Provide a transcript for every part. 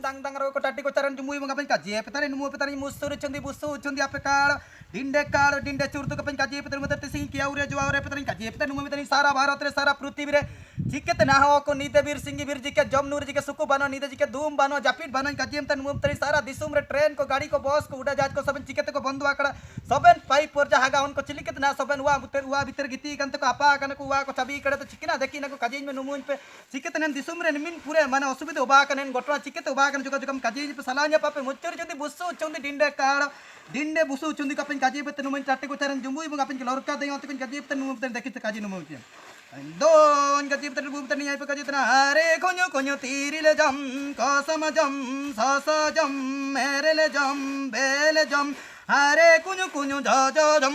dang dang ro ko tatti ko charan jumui mga pen kaji petani numu petani musur chundi busu chundi apekal dinde churdu ka pen kaji petani mata tising kiya ure jaware petani kaji petani numu petani सारा भारत रे सारा पृथ्वी रे जिकेत ना हो को नीते वीर सिंह वीर जी के जमनूर जी के सुकु बानो नीते जी के धूम बानो जापिट बानो काजिम तन मुम तरी सारा दिसुम रे ट्रेन को गाड़ी को बस को उड़ा जहाज को सबन चिकेत को बंदु आकड़ा सबन पाइप पर जहागा उनको चिलिकेत ना सबन वा भीतर गिती कन को आपा कन को वा को छबी करे तो चिकना देखी ना को काजिम में नुमुन पे चिकेत ने दिसुम रे निमिन पूरे माने असुविधा उबा कन गोटवा चिकेत उबा कन जुगा जुगम काजिम पे सलान्या पापे मुच्चर जंदी बुसु चंदी डिंडे काड़ डिंडे बुसु चंदी कपिन काजिम पे नुमुन चाटे को चरन जुमुई बगा पिन लौरका देयो तपिन काजिम पे नुमुन तन देखि Kazim नुमुन Don kaji betul betul ni apa kaji tena hare konyo tiri le jam kasama jam sasa jam mere le jam bele jam hare konyo ja jam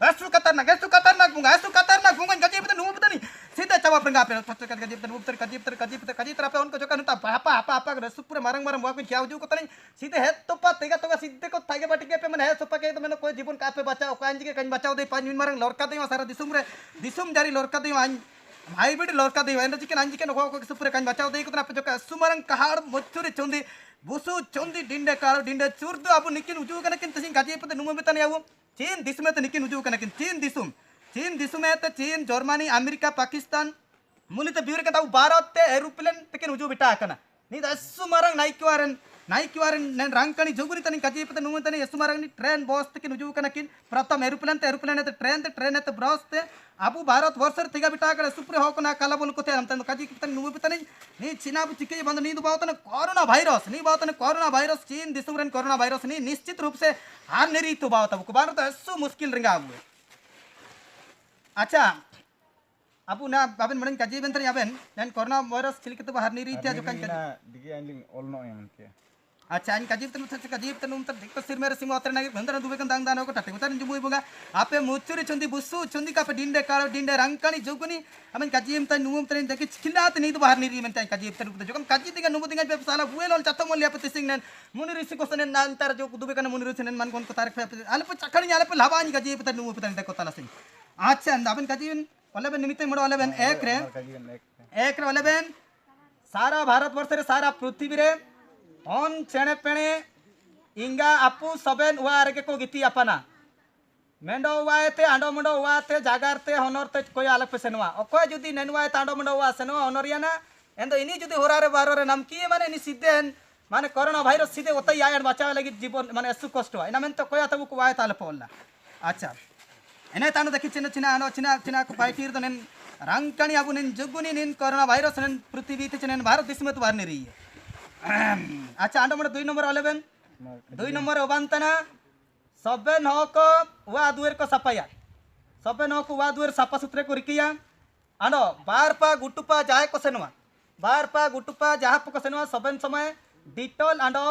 Asu katarnak bunga kaji betul numu betul ni sida cawa perengga pe kaji betul kaji terape on ko jokan ta apa ke supure marang buah pin kiau ju ko tani sida het topa tega sidde ko tage batike pe man het sopa ke to meno koi jibon ka pe bacha ko anji ke kan bachao de 5 min marang lorka de sara disum jari lorka de an hai bidi lorka de endo chicken anji ke no ko supure kan bachao de ko na pe joka sumarang kahar mochuri chondi busu chondi dinde karo dinde churdu abu nikin uju kana kin tasin kaji pe numu betani awu चीन this में तो निकिन उजू कना चीन दिसुम में तो चीन Germany America Pakistan मुली तो ब्यूर कता भारत ते एरोप्लेन तकिन उजू बिटा कना नी दसु मारंग नाइकिवारन ने रंगकनी जोगुनी तनी कजी पते नुम तनी यसु मारंग नी ट्रेन बस तकिन उजू कना किन प्रथम एरोप्लेन ते ट्रेन ते ब्रस ते अबु भारत वर्षर तिगा बिटा कले सुप्रे हो कना काला बोल कोते हम तन कजी पते नुम पते नी चीना बु चिके बंद नी दुबावतन कोरोना वायरस चीन दिसुम रन कोरोना वायरस नी निश्चित रूप से हार नेरी तो बावत को भारत यसु मुश्किल रिंगा अबु अच्छा अबु ना बाबन मडन कजी बेंतन याबेन नन कोरोना वायरस चिलिके तो हार नेरी त्या जोकान दिगे आइलिंग ऑल नो एमन के अच्छा इन कजीब तनु तर दिक्क सिर मेरे सिंह अतर नागे बंदर दुबे कन दांग दानो को टटे मतर जुमुई बुगा आपे मुचुरी चंदी बुसु चंदी का पे डिंडे कालो डिंडे रंगकनी जुगुनी अमन कजीम त नुम तरिन देखि खिंदात नी तो बाहर नी रिमेन ताई कजीब तनु जोकम कजी तिगा नुम तिगा पे साला बुएलोल चतो मोल यापति सिंह नन मुनि ऋषि को सने नान तार जो दुबे कन मुनि ऋषि नन मन कोन को तारक पे आले पे चखणी आले पे लाबानी कजीब त नुम पतन देखो ताला सिंह अच्छा अबन कजीब ओले बन निमिते मोड़ ओले बन एक रे ओले बन सारा भारत वर्ष रे सारा पृथ्वी रे ऑन चेणे पेणे इंगा आपू सबेन उवारे के को गिती अपना मेंडो उवाते आंडो मंडो उवाते जागारते होनरते कोई अलग पे सेनवा ओको जुदी नेनवाय तांडो मंडो उवा सेनवा होनरियाना एंदो इनी जुदी होरारे बारोरे नाम की माने इनी सिद्धेन माने कोरोना वायरस सीधे ओतई आयन बचावे लगी जीवन माने असु कष्ट इना मेन तो कोया तबु को वाय ताले पोल्ला अच्छा एने तांडो देखि चिना को पाइटीर तो नेन रंगकणी अबु नेन जुगुनी नेन कोरोना वायरस नेन पृथ्वी ते नेन भारत देश में तो बाहर ने रही है अच्छा आंडो मंडो 2 नंबर 2 नंबर ओबांतना सबेन हो को वा दुएर को सपाया सबेन हो को वा दुएर सपा सुथरे को रिकिया आंडो बारपा गुटुपा जाय को सेनवा बारपा गुटुपा जाहा को सेनवा सबेन समय डिटोल आंडो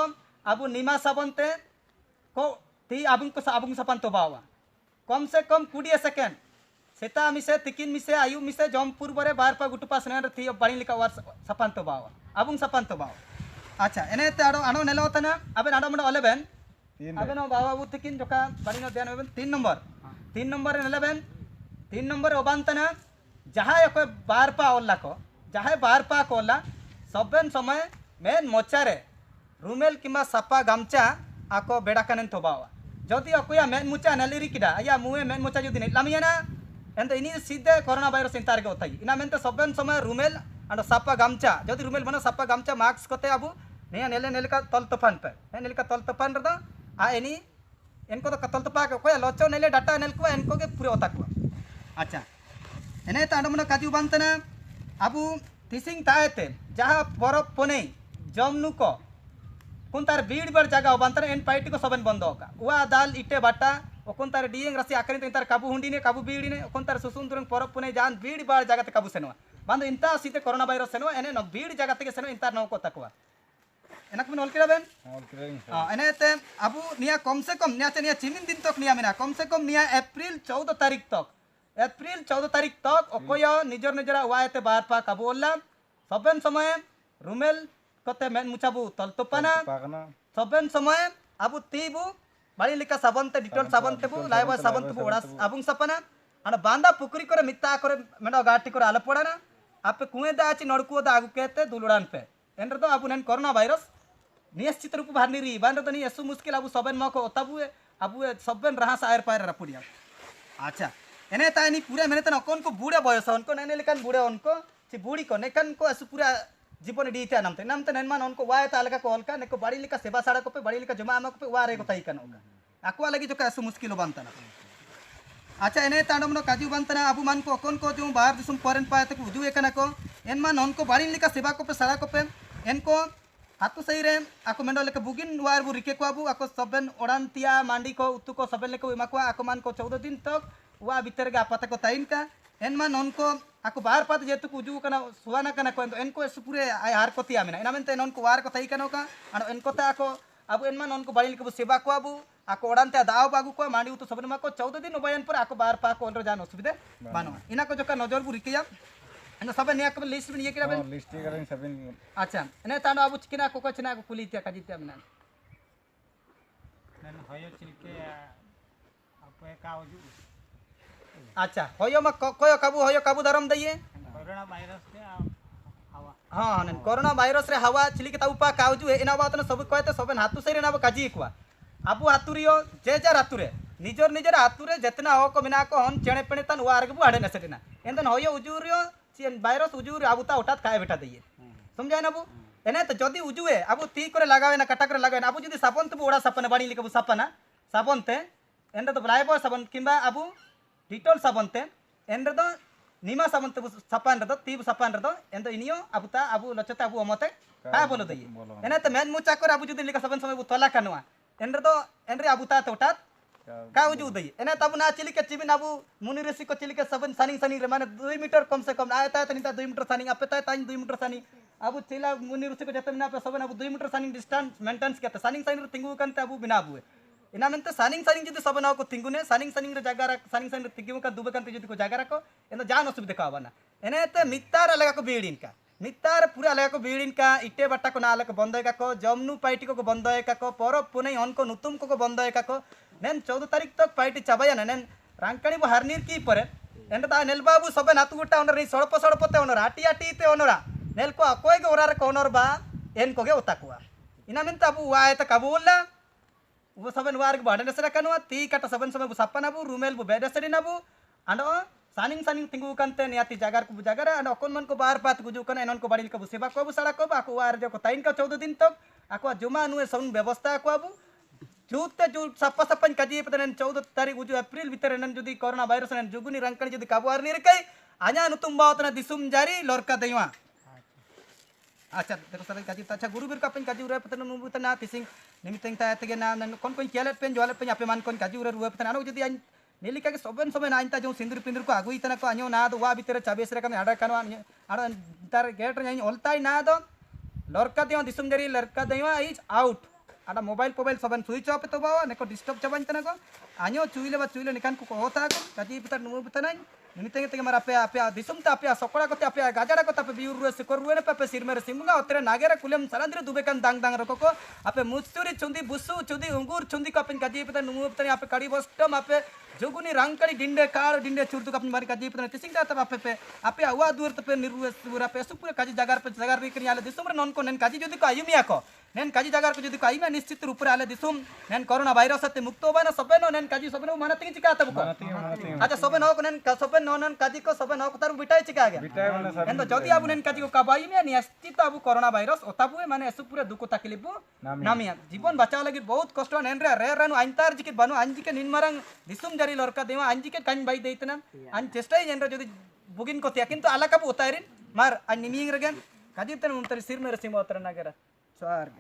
अबु निमा साबनते को ती अबुन सपन तो बावा कम से कम 20 सेकेंड सेता मिसे तिकिन मिसे आयु मिसे जमपुर बरे बारपा गुटुपा सेन थी बाणी लिका वार सपन तो बावा अबुन सपन तो बावा अच्छा एने ते आडो नेलोतना अबेन आडो मंडो ओलेबेन अबेन बाबा बु तिकिन जोका बाणी नो ध्यान होबेन 3 नंबर नेलेबेन 3 नंबर ओबानतना जहाय को बारपा ओल्ला को जहाय बारपा को ओल्ला सबेन समय मेन मोचारे रूमेल किमा सपा गामचा आको बेडा कनेन तो बावा जदि अकोया मेन मुचा नलिरी किडा या मुए मेन मुचा जदि लामियाना एंतो इनी सीधे कोरोना वायरस इंतार के होताई इना मेनते सबेन समय रूमेल अंडो सपा गामचा जदि रूमेल बना सपा गामचा मास्क कोते अबु निया नेले का तल तफान पे नेले का तल तफान रदा आ एनी इनको तो कतल तपा के कोया लोचो नेले डाटा नेल को इनको के पूरे होता को अच्छा एने तांडो मन काजू बांतना अबु तिसिंग ताएते जहां बरफ पने जमनु को कुंतार बीड़ बड़ जगह बांतना एन पाइटी को सबन बंद होगा वा दाल इटे बाटा ओकुंतार डीएंग रसी आकरी इंतार काबू हुंडी ने काबू बीड़ी ने ओकुंतार सुसुंदुरंग परप पुने जान बीड़ बाड़ जगह ते काबू सेनवा बांदो इंता सीते कोरोना वायरस सेनवा एने न बीड़ जगह ते सेनवा इंतार न को तकवा एना को ऑल किरा बेन एने ते अबु निया कम से कम निया चनिया चिनिन दिन तक निया मेना कम से कम निया अप्रैल 14 तारीख तक ओकोय निजर निजरा वायते बार पा काबू ओल्ला सबन समय रूमेल कोते मेन मुचाबू तलतोपाना सबन समय अबु तीबू बाड़ी लिका साबनते डिटोल साबनते बु लाइबा साबनते बु ओडा अबुंग सपना अन बांदा पुकुरी करे मित्ता करे मेडो गाटी करे आलपोडाना आपे कुएं दा आची नड़कुओ दा आगु कहते दुलड़ान पे एन रदो अबु नेन कोरोना वायरस निश्चित रूप बाहर निरी बान रदो नि एसु मुश्किल अबु सबन मा को तबु अबु सबन रहा सायर पायर रपुडिया अच्छा एने तानी पूरा मेने तन अकोन को बूढ़े बयस उनको नेने लेकन बूढ़े उनको ची बूढ़ी को नेकन को एसु पूरा जीवन डीते नामते नेनमान उनको वाय तालका को हल्का neko बड़ी लिका सेवा साड़ा को पे बड़ी लिका जमा आमा को पे वारे को ताई कनोगा aqua lagi जो एसु मुश्किल बंतना अच्छा एने तांडम नो काजू बंतना अबु मान को अकोन को जो बाहर दिसुम परेन पाए तक उजू एकना को एनमान उनको बड़ी लिका सेवा को पे साड़ा को पे एनको हातु सही रे ako मेंडो लेके बुगिन वार बु रिके को अबु ako सबन ओडानतिया मांडी को उतु को सबन लेके एमा को ako मान को 14 दिन तक वा भीतर गा पता को ताइन का एनमान उनको ako बाहर पात जेतु को उजू कना सुवाना कना को एनको एसु पूरे हार को तिया मेना एना मेनते उनको वार को ताई कनो का अन एनको ता ako अबु एनमान उनको बड़ी लिके सेवा को अबु ako ओडानते दाव बागु को मांडी उतु सबन मा को 14 दिन उबयन पर ako बाहर पा को अंदर जान असुविधा बानो इना को जोका नजर बु रिके एनो सबन निया को लिस्ट में ये किरा बेन लिस्ट करें सबन अच्छा एने तानो अबु चिकना को चना को कुलितिया काजितिया मेना नन होयो चिलके आपे कावजु अच्छा होयो मा कोयो काबू धरम दइए कोरोना वायरस के हवा हां नन कोरोना वायरस रे हवा चिलिके ताऊ पा कावजु एना बात न सब कहते सबन हातु सरी ना काजी कुआ अबु हातुरियो जे जार हातुरे निजर हातुरे जतना हो को मिना को हन चेणे पेणे तन वार के बुआडे नसेटिना एंदन होयो उजुरियो चिन वायरस उजुर आबुता उठात खाए बेटा दइए समझाय ना बु एने तो जदी उजुए अबु ती करे लगावे ना कटा करे लगावे अबु जदी साबन तो ओडा साबन बाड़ी लिके साबना साबन ते एंड तो ब्लाइबो साबन किंबा अबु डिटोल साबन ते एंड तो निमा साबन ते सापान रे ती सापान रे एंड इनियो अबुता अबु लचता अबु अमते का बोलो दइए एने तो मेन मुचा कर अबु जदी लिका साबन समय बु तला कनवा एंड रे अबुता तोटात का उजू दई एने तब ना चिली के चिबिन अबु मुनि ऋषि को चिली के सबन सनी रे माने 2 मीटर कम से कम आयता है तनिता 2 मीटर सनी अपे ताई 2 मीटर सनी अबु चिला मुनि ऋषि को जतम ना पे सबन अबु 2 मीटर सनी डिस्टेंस मेंटेनेंस के सनी रे तिंगु कंते अबु बिना अबु इना मेंते सनी जदी सबन को तिंगुने सनी रे जगह रे तिंगु का दुबे कंते जदी को जगह रखो एनो जान असुविधा का बना एने ते मित्तार लगा को बीड़िन का मित्तार पूरा लगा को बीड़िन का इटे बट्टा को नाले को बंदय का को जमनु पाइटी को बंदय का को पर पुनै हनको नुतुम को बंदय का को नेन 14 तारीख तक पाइटी चाबाया नेन रांकणी बो हरनीर की पर एंड ता नेल बाबू सबे नातु गुटा ओनर सड़पते ओनर आटी ते ओनरा नेल को अकोय के ओरार को ओनर बा एन को गे ओताकुआ इना मेन ताबू वाय त कबूला वो सबन वार के बाडे नसरा कनवा ती कटा सबन सबे सपना बु रूमेल बु बेडसरी ना बु अंडो सानिंग तिंगु कंते नियाती जागर को जागर अंड अकोन मन को बाहर पात गुजु कन एनन को बाड़ी के सेवा को बु सड़ा को बाको वार जो को ताइन का 14 दिन तक आको जुमा नुए सन व्यवस्था को अबु जूते जू सप्पा सप्पन काजी पतन 14 तारीख उजु अप्रैल भीतर नन जदी कोरोना वायरस नन जुगुनी रंकणी जदी काबुआर निरकै आजा नु तुम्बा उतना दिसुम जारी लोरका दैवा अच्छा देखो सर काजी अच्छा गुरु बिर का पेन काजी उरे पतन नु तना तिसिंग निमितंग ता तगे ना कोन कोन केलेट पेन जोले पेन आपे मान कोन काजी उरे रुए पतन आनो जदी नेलिका के सबन सबन आइता जो सिंदूर पिंदूर को आगुई तना को अन्यो ना दो वा भीतर चाबेस रे कन आडा कनो आडा तार गेट रे ओलताई ना दो लोरका दैवा दिसुम जारी लोरका दैवा इज आउट ada मोबाइल सबन स्विच ऑफ तो बावा neko डिस्टर्ब चबान तना को आन्यो चुइले निकान को होता को काजी पता नु पता नहीं निमिते के मार आपे दिसुम ता आपे सकोड़ा को आपे गाजड़ा को आपे बिउर से करु ने पे सिर मेरे सिमुगा ओतरे नागेरा कुलम सरांद्रे दुबे kan दांग रको को आपे मुस्तुरी चुंदी बुसु चुंदी अंगूर चुंदी को अपन काजी पता नु पता आपे कड़ी बस्टम आपे जोगुनी रंगकड़ी डिंडे कार डिंडे चुरतु अपन मारी काजी पता तिसिंग ता आपे आवा दूर तपे निरुए सुरा पे सुपुरे काजी जगार रे करी आले दिसुम रे नन को नेन काजी जदी को आयुमिया को नेन काजी जगार को जदी को आइमा निश्चित रूप रे आले दिसुम नेन कोरोना वायरस ते मुक्त होबा ना सबे नो नेन काजी सबे नो माना तिंग चिका तब को अच्छा सबे नो को नेन सबे नो नेन काजी को सबे नो को तार बिटाई चिका गया बिटाई वाला सब नेन तो जदी आबु नेन काजी को काबाई में निश्चित आबु कोरोना वायरस ओताबु माने एसु पूरे दुको तकलीफ नामिया जीवन बचाव लगी बहुत कष्ट नेन रे रे नो अंतर जिके बनो अंजी के निन मारंग दिसुम जारी लोरका देवा अंजी के कान बाई देइतना अन चेष्टाई जेन रे जदी बुगिन को त्या किंतु आला काबु उतारिन मार अन निमिंग रगन काजी तन उंतरी सिर मेरे सिम उतर नागेरा स्वार्ग